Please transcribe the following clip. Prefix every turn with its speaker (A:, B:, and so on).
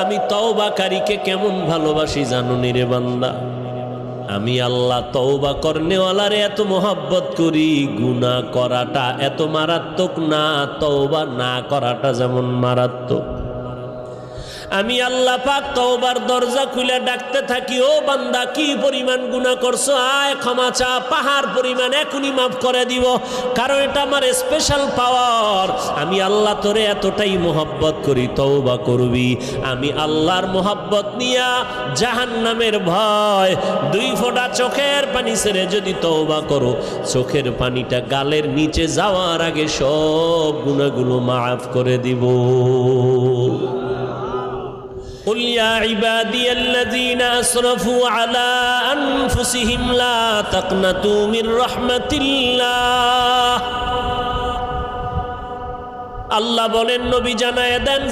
A: আমি তওবাকারীকে কেমন ভালোবাসি জানো নি রে বান্দা? আমি আল্লাহ তওবা করনেওয়ালারে এত মোহাব্বত করি, গুনাহ করাটা এত মারাত্মক না, তওবা না করাটা যেমন মারাত্মক। আমি আল্লাহ পাক তওবার দরজা খুলে ডাকতে থাকি, ও বান্দা কি পরিমাণ গুনাহ করছো, আয় ক্ষমা চা, পাহাড় পরিমাণ এখনই মাফ করে দিব। কারণ এটা আমার স্পেশাল পাওয়ার। আমি আল্লাহ তোরে এতটাই মোহাব্বত করি, তওবা করবি। আমি আল্লাহর মোহাব্বত নিয়া জাহান্নামের ভয়, 2 ফোঁটা চোখের পানি ছেড়ে যদি তওবা করো, চোখের পানিটা গালের নিচে যাওয়ার আগে সব গুনাহগুলো মাফ করে দিব। قل يا عبادي الذين أسرفوا على أنفسهم لا تقنطوا من رحمة الله। আল্লাহ বলেন, নবী জানায়ে দেন